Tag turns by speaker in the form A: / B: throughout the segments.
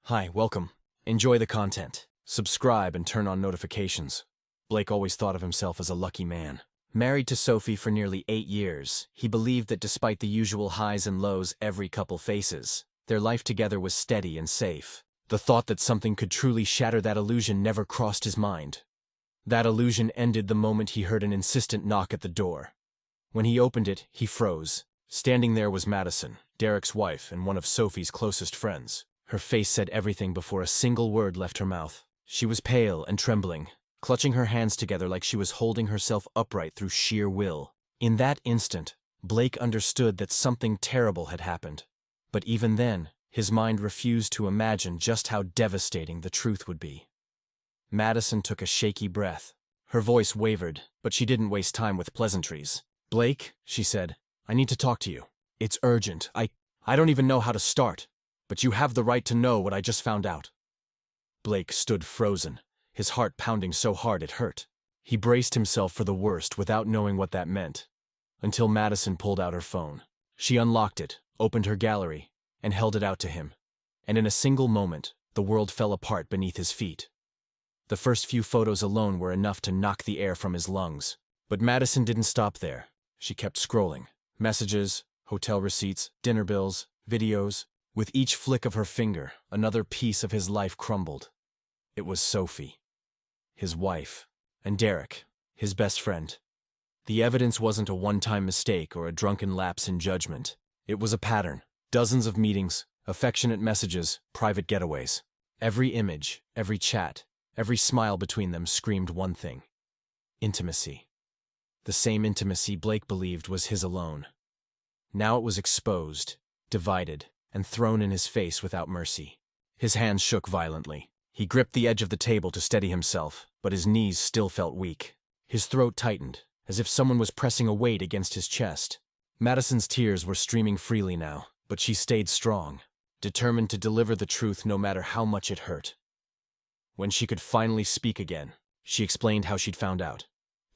A: Hi, welcome. Enjoy the content. Subscribe and turn on notifications. Blake always thought of himself as a lucky man. Married to Sophie for nearly 8 years, he believed that despite the usual highs and lows every couple faces, their life together was steady and safe. The thought that something could truly shatter that illusion never crossed his mind. That illusion ended the moment he heard an insistent knock at the door. When he opened it, he froze. Standing there was Madison, Derek's wife and one of Sophie's closest friends. Her face said everything before a single word left her mouth. She was pale and trembling, clutching her hands together like she was holding herself upright through sheer will. In that instant, Blake understood that something terrible had happened. But even then, his mind refused to imagine just how devastating the truth would be. Madison took a shaky breath. Her voice wavered, but she didn't waste time with pleasantries. "Blake," she said, "I need to talk to you. It's urgent. I don't even know how to start. But you have the right to know what I just found out." Blake stood frozen, his heart pounding so hard it hurt. He braced himself for the worst without knowing what that meant, until Madison pulled out her phone. She unlocked it, opened her gallery, and held it out to him. And in a single moment, the world fell apart beneath his feet. The first few photos alone were enough to knock the air from his lungs. But Madison didn't stop there. She kept scrolling. Messages, hotel receipts, dinner bills, videos. With each flick of her finger, another piece of his life crumbled. It was Sophie, his wife, and Derek, his best friend. The evidence wasn't a one-time mistake or a drunken lapse in judgment. It was a pattern. Dozens of meetings, affectionate messages, private getaways. Every image, every chat, every smile between them screamed one thing: intimacy. The same intimacy Blake believed was his alone. Now it was exposed, divided, and thrown in his face without mercy. His hands shook violently. He gripped the edge of the table to steady himself, but his knees still felt weak. His throat tightened, as if someone was pressing a weight against his chest. Madison's tears were streaming freely now, but she stayed strong, determined to deliver the truth no matter how much it hurt. When she could finally speak again, she explained how she'd found out.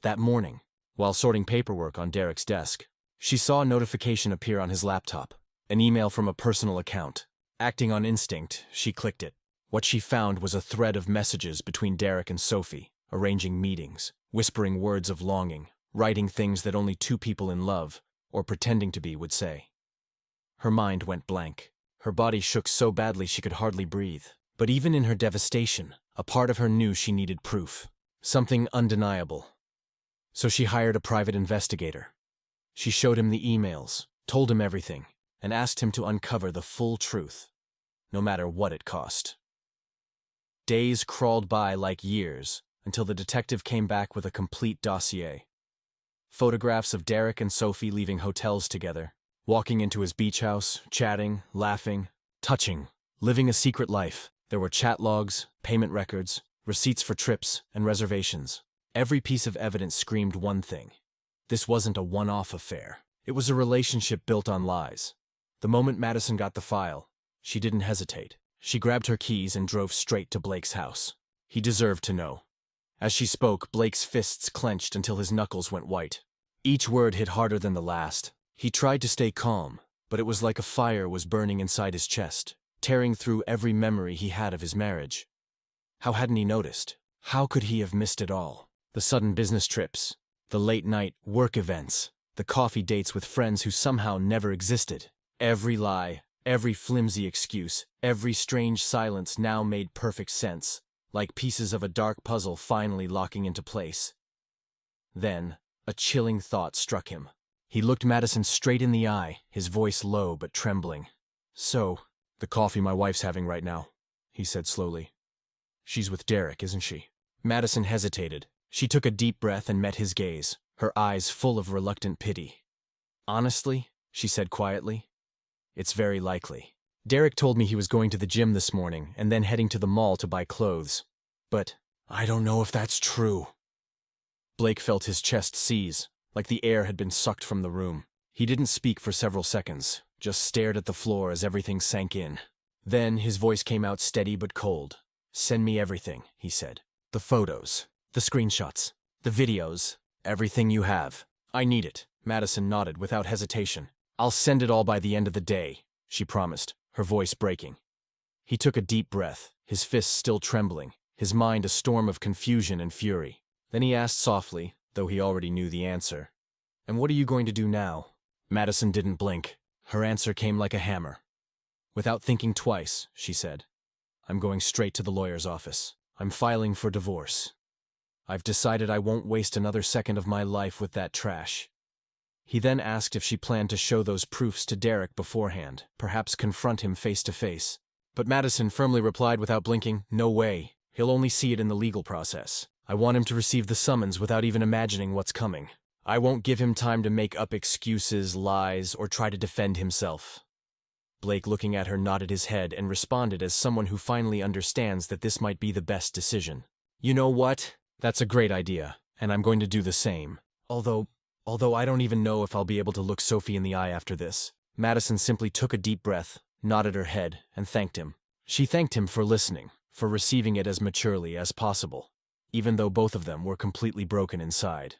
A: That morning, while sorting paperwork on Derek's desk, she saw a notification appear on his laptop. An email from a personal account. Acting on instinct, she clicked it. What she found was a thread of messages between Derek and Sophie, arranging meetings, whispering words of longing, writing things that only two people in love, or pretending to be, would say. Her mind went blank. Her body shook so badly she could hardly breathe. But even in her devastation, a part of her knew she needed proof. Something undeniable. So she hired a private investigator. She showed him the emails, told him everything, and asked him to uncover the full truth, no matter what it cost. Days crawled by like years until the detective came back with a complete dossier. Photographs of Derek and Sophie leaving hotels together, walking into his beach house, chatting, laughing, touching, living a secret life. There were chat logs, payment records, receipts for trips, and reservations. Every piece of evidence screamed one thing: this wasn't a one-off affair. It was a relationship built on lies. The moment Madison got the file, she didn't hesitate. She grabbed her keys and drove straight to Blake's house. He deserved to know. As she spoke, Blake's fists clenched until his knuckles went white. Each word hit harder than the last. He tried to stay calm, but it was like a fire was burning inside his chest, tearing through every memory he had of his marriage. How hadn't he noticed? How could he have missed it all? The sudden business trips, the late-night work events, the coffee dates with friends who somehow never existed. Every lie, every flimsy excuse, every strange silence now made perfect sense, like pieces of a dark puzzle finally locking into place. Then, a chilling thought struck him. He looked Madison straight in the eye, his voice low but trembling. "So, the coffee my wife's having right now," he said slowly. "She's with Derek, isn't she?" Madison hesitated. She took a deep breath and met his gaze, her eyes full of reluctant pity. "Honestly," she said quietly, "it's very likely. Derek told me he was going to the gym this morning and then heading to the mall to buy clothes. But I don't know if that's true." Blake felt his chest seize, like the air had been sucked from the room. He didn't speak for several seconds, just stared at the floor as everything sank in. Then his voice came out steady but cold. "Send me everything," he said. "The photos, the screenshots, the videos, everything you have. I need it." Madison nodded without hesitation. "I'll send it all by the end of the day," she promised, her voice breaking. He took a deep breath, his fists still trembling, his mind a storm of confusion and fury. Then he asked softly, though he already knew the answer, "And what are you going to do now?" Madison didn't blink. Her answer came like a hammer. "Without thinking twice," she said, "I'm going straight to the lawyer's office. I'm filing for divorce. I've decided I won't waste another second of my life with that trash." He then asked if she planned to show those proofs to Derek beforehand, perhaps confront him face to face. But Madison firmly replied without blinking, "No way. He'll only see it in the legal process. I want him to receive the summons without even imagining what's coming. I won't give him time to make up excuses, lies, or try to defend himself." Blake, looking at her, nodded his head and responded as someone who finally understands that this might be the best decision. "You know what? That's a great idea, and I'm going to do the same. Although I don't even know if I'll be able to look Sophie in the eye after this." Madison simply took a deep breath, nodded her head, and thanked him. She thanked him for listening, for receiving it as maturely as possible, even though both of them were completely broken inside.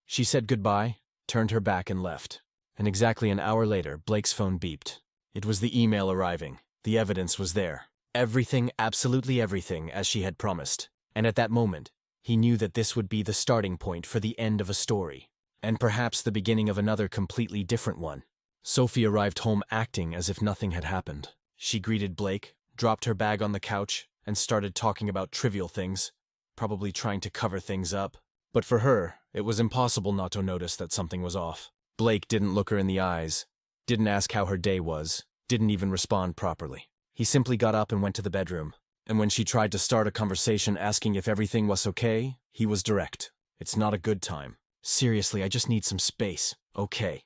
A: She said goodbye, turned her back and left. And exactly an hour later, Blake's phone beeped. It was the email arriving. The evidence was there. Everything, absolutely everything, as she had promised. And at that moment, he knew that this would be the starting point for the end of a story, and perhaps the beginning of another completely different one. Sophie arrived home acting as if nothing had happened. She greeted Blake, dropped her bag on the couch, and started talking about trivial things, probably trying to cover things up. But for her, it was impossible not to notice that something was off. Blake didn't look her in the eyes, didn't ask how her day was, didn't even respond properly. He simply got up and went to the bedroom. And when she tried to start a conversation asking if everything was okay, he was direct. "It's not a good time. Seriously, I just need some space. Okay."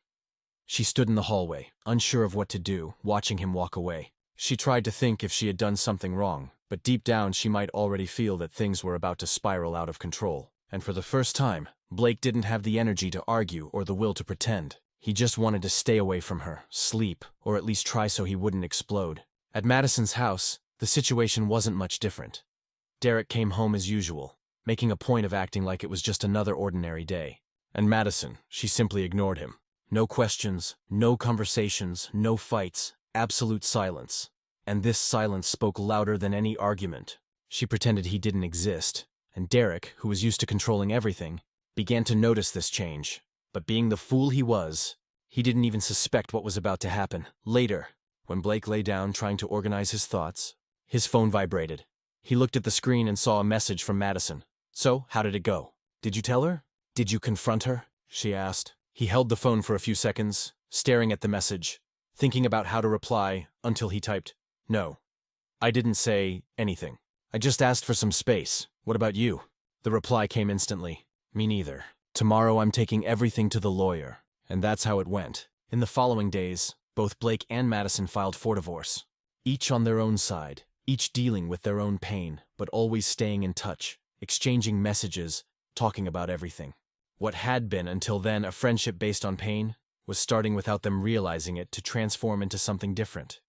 A: She stood in the hallway, unsure of what to do, watching him walk away. She tried to think if she had done something wrong, but deep down she might already feel that things were about to spiral out of control. And for the first time, Blake didn't have the energy to argue or the will to pretend. He just wanted to stay away from her, sleep, or at least try so he wouldn't explode. At Madison's house, the situation wasn't much different. Derek came home as usual, making a point of acting like it was just another ordinary day. And Madison, she simply ignored him. No questions, no conversations, no fights, absolute silence. And this silence spoke louder than any argument. She pretended he didn't exist, and Derek, who was used to controlling everything, began to notice this change. But being the fool he was, he didn't even suspect what was about to happen. Later, when Blake lay down trying to organize his thoughts, his phone vibrated. He looked at the screen and saw a message from Madison. "So, how did it go? Did you tell her? Did you confront her?" she asked. He held the phone for a few seconds, staring at the message, thinking about how to reply, until he typed, "No. I didn't say anything. I just asked for some space. What about you?" The reply came instantly. "Me neither. Tomorrow I'm taking everything to the lawyer." And that's how it went. In the following days, both Blake and Madison filed for divorce, each on their own side, each dealing with their own pain, but always staying in touch, exchanging messages, talking about everything. What had been, until then, a friendship based on pain was starting without them realizing it to transform into something different.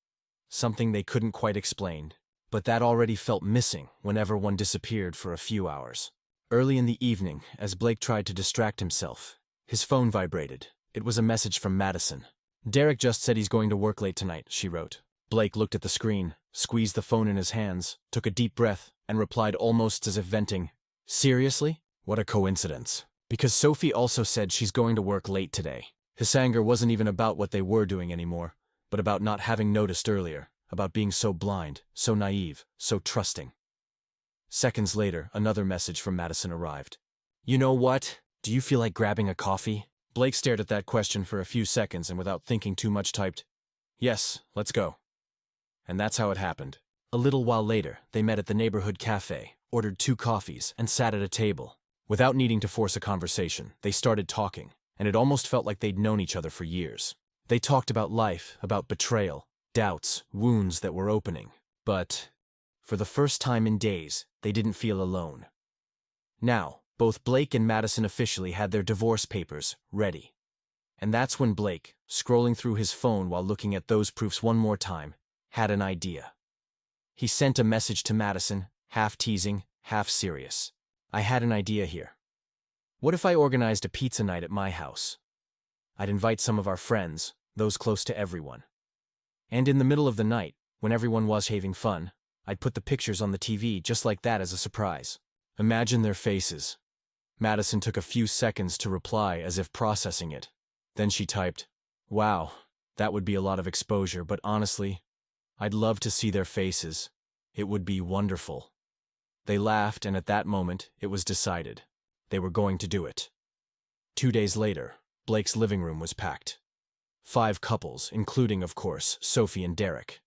A: Something they couldn't quite explain, but that already felt missing whenever one disappeared for a few hours. Early in the evening, as Blake tried to distract himself, his phone vibrated. It was a message from Madison. "Derek just said he's going to work late tonight," she wrote. Blake looked at the screen, squeezed the phone in his hands, took a deep breath, and replied almost as if venting, "Seriously? What a coincidence. Because Sophie also said she's going to work late today." His anger wasn't even about what they were doing anymore, but about not having noticed earlier, about being so blind, so naive, so trusting. Seconds later, another message from Madison arrived. "You know what? Do you feel like grabbing a coffee?" Blake stared at that question for a few seconds and without thinking too much typed, "Yes, let's go." And that's how it happened. A little while later, they met at the neighborhood cafe, ordered 2 coffees, and sat at a table. Without needing to force a conversation, they started talking, and it almost felt like they'd known each other for years. They talked about life, about betrayal, doubts, wounds that were opening. But for the first time in days, they didn't feel alone. Now, both Blake and Madison officially had their divorce papers ready. And that's when Blake, scrolling through his phone while looking at those proofs one more time, had an idea. He sent a message to Madison, half teasing, half serious. "I had an idea here. What if I organized a pizza night at my house? I'd invite some of our friends, those close to everyone. And in the middle of the night, When everyone was having fun, I'd put the pictures on the TV just like that as a surprise. Imagine their faces. Madison took a few seconds to reply as if processing it. Then she typed, "Wow, that would be a lot of exposure, but honestly, I'd love to see their faces. It would be wonderful." They laughed, and at that moment, it was decided. They were going to do it. 2 days later, Blake's living room was packed. 5 couples, including, of course, Sophie and Derek.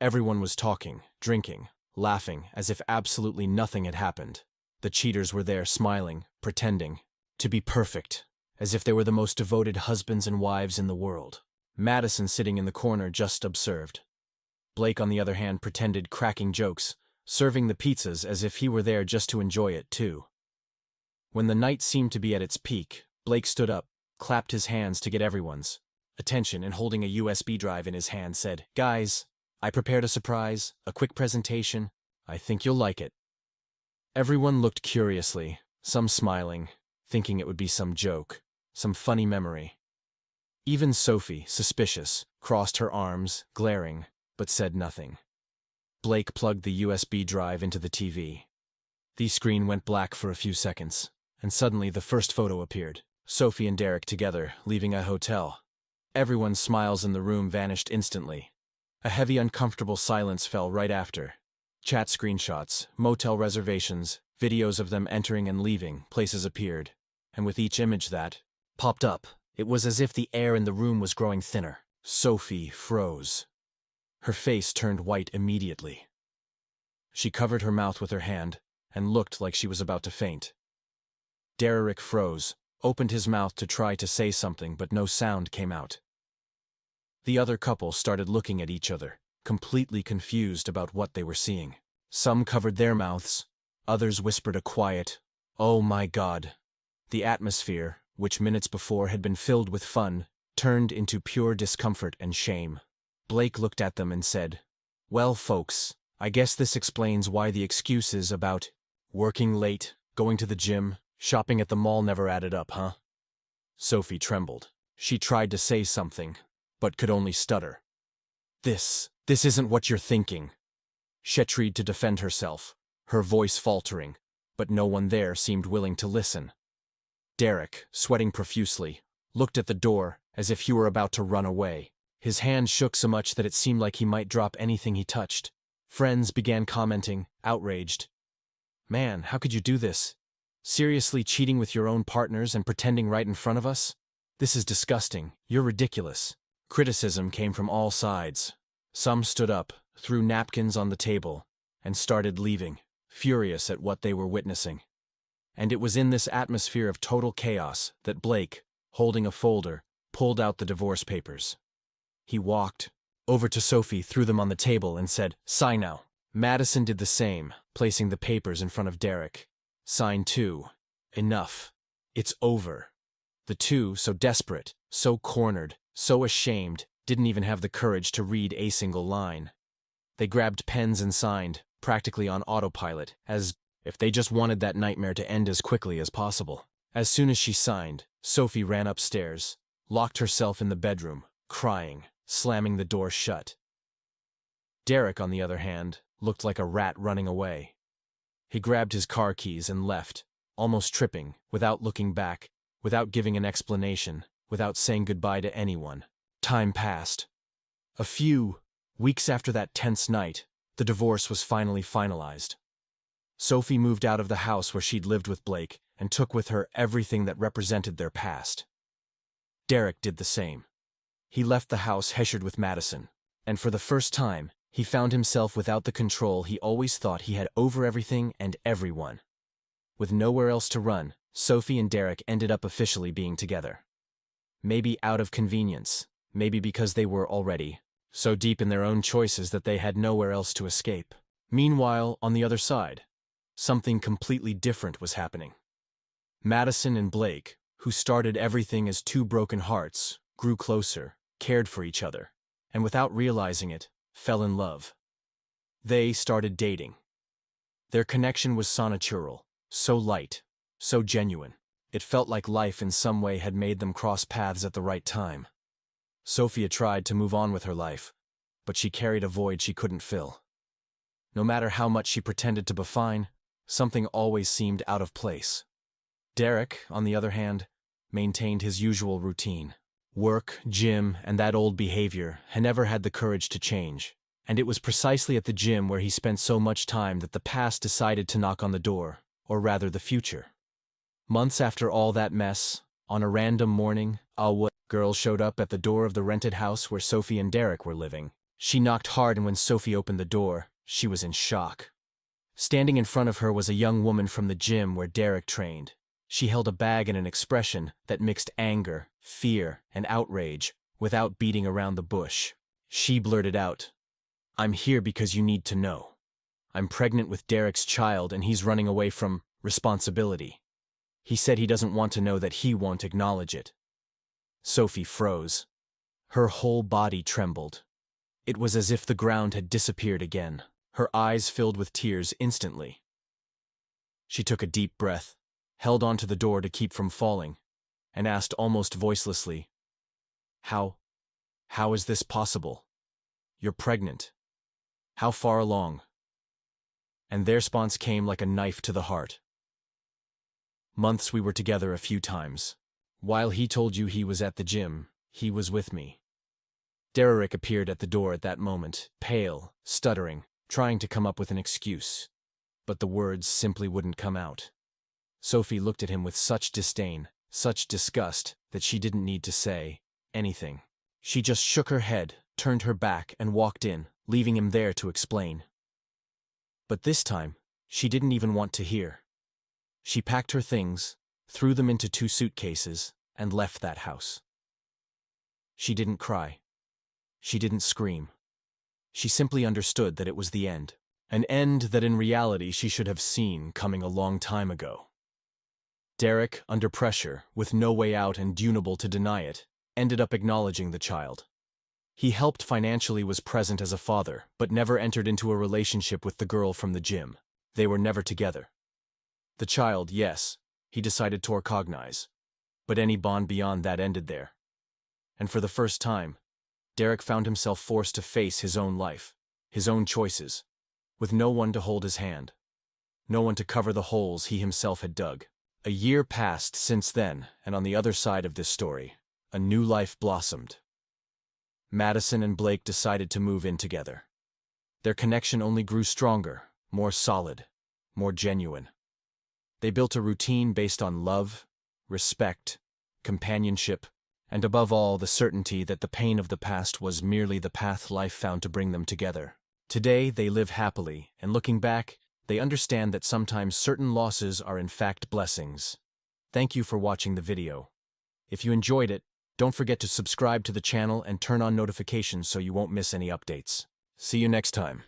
A: Everyone was talking, drinking, laughing, as if absolutely nothing had happened. The cheaters were there smiling, pretending to be perfect, as if they were the most devoted husbands and wives in the world. Madison, sitting in the corner, just observed. Blake, on the other hand, pretended, cracking jokes, serving the pizzas as if he were there just to enjoy it too. When the night seemed to be at its peak, Blake stood up, clapped his hands to get everyone's attention, and holding a USB drive in his hand said, "Guys, I prepared a surprise, a quick presentation. I think you'll like it." Everyone looked curiously, some smiling, thinking it would be some joke, some funny memory. Even Sophie, suspicious, crossed her arms, glaring, but said nothing. Blake plugged the USB drive into the TV. The screen went black for a few seconds, and suddenly the first photo appeared. Sophie and Derek together, leaving a hotel. Everyone's smiles in the room vanished instantly. A heavy, uncomfortable silence fell right after. Chat screenshots, motel reservations, videos of them entering and leaving places appeared, and with each image that popped up, it was as if the air in the room was growing thinner. Sophie froze. Her face turned white immediately. She covered her mouth with her hand and looked like she was about to faint. Derek froze, opened his mouth to try to say something, but no sound came out. The other couple started looking at each other, completely confused about what they were seeing. Some covered their mouths, others whispered a quiet, "Oh my God." The atmosphere, which minutes before had been filled with fun, turned into pure discomfort and shame. Blake looked at them and said, "Well, folks, I guess this explains why the excuses about working late, going to the gym, shopping at the mall never added up, huh?" Sophie trembled. She tried to say something, but could only stutter. This isn't what you're thinking." She tried to defend herself, her voice faltering, but no one there seemed willing to listen. Derek, sweating profusely, looked at the door as if he were about to run away. His hand shook so much that it seemed like he might drop anything he touched. Friends began commenting, outraged. "Man, how could you do this? Seriously, cheating with your own partners and pretending right in front of us? This is disgusting. You're ridiculous." Criticism came from all sides. Some stood up, threw napkins on the table, and started leaving, furious at what they were witnessing. And it was in this atmosphere of total chaos that Blake, holding a folder, pulled out the divorce papers. He walked over to Sophie, threw them on the table, and said, "Sign now." Madison did the same, placing the papers in front of Derek. "Sign too. Enough. It's over." The two, so desperate, so cornered, so ashamed, didn't even have the courage to read a single line. They grabbed pens and signed, practically on autopilot, as if they just wanted that nightmare to end as quickly as possible. As soon as she signed, Sophie ran upstairs, locked herself in the bedroom, crying, slamming the door shut. Derek, on the other hand, looked like a rat running away. He grabbed his car keys and left, almost tripping, without looking back, without giving an explanation, without saying goodbye to anyone. Time passed. A few weeks after that tense night, the divorce was finally finalized. Sophie moved out of the house where she'd lived with Blake and took with her everything that represented their past. Derek did the same. He left the house heshered with Madison, and for the first time, he found himself without the control he always thought he had over everything and everyone. With nowhere else to run, Sophie and Derek ended up officially being together. Maybe out of convenience, maybe because they were already so deep in their own choices that they had nowhere else to escape. Meanwhile, on the other side, something completely different was happening. Madison and Blake, who started everything as two broken hearts, grew closer, cared for each other, and without realizing it, fell in love. They started dating. Their connection was so natural, so light, so genuine. It felt like life in some way had made them cross paths at the right time. Sophia tried to move on with her life, but she carried a void she couldn't fill. No matter how much she pretended to be fine, something always seemed out of place. Derek, on the other hand, maintained his usual routine. Work, gym, and that old behavior had never had the courage to change. And it was precisely at the gym where he spent so much time that the past decided to knock on the door, or rather the future. Months after all that mess, on a random morning, a girl showed up at the door of the rented house where Sophie and Derek were living. She knocked hard, and when Sophie opened the door, she was in shock. Standing in front of her was a young woman from the gym where Derek trained. She held a bag and an expression that mixed anger, fear, and outrage, without beating around the bush. She blurted out, "I'm here because you need to know. I'm pregnant with Derek's child and he's running away from responsibility. He said he doesn't want to know that he won't acknowledge it." Sophie froze. Her whole body trembled. It was as if the ground had disappeared again. Her eyes filled with tears instantly. She took a deep breath, held onto the door to keep from falling, and asked almost voicelessly, How is this possible? You're pregnant. How far along?" And their response came like a knife to the heart. "Months we were together a few times. While he told you he was at the gym, he was with me." Derek appeared at the door at that moment, pale, stuttering, trying to come up with an excuse. But the words simply wouldn't come out. Sophie looked at him with such disdain, such disgust, that she didn't need to say anything. She just shook her head, turned her back, and walked in, leaving him there to explain. But this time, she didn't even want to hear. She packed her things, threw them into 2 suitcases, and left that house. She didn't cry. She didn't scream. She simply understood that it was the end. An end that in reality she should have seen coming a long time ago. Derek, under pressure, with no way out and unable to deny it, ended up acknowledging the child. He helped financially, was present as a father, but never entered into a relationship with the girl from the gym. They were never together. The child, yes, he decided to recognize, but any bond beyond that ended there. And for the first time, Derek found himself forced to face his own life, his own choices, with no one to hold his hand, no one to cover the holes he himself had dug. A year passed since then, and on the other side of this story, a new life blossomed. Madison and Blake decided to move in together. Their connection only grew stronger, more solid, more genuine. They built a routine based on love, respect, companionship, and above all, the certainty that the pain of the past was merely the path life found to bring them together. Today, they live happily, and looking back, they understand that sometimes certain losses are in fact blessings. Thank you for watching the video. If you enjoyed it, don't forget to subscribe to the channel and turn on notifications so you won't miss any updates. See you next time.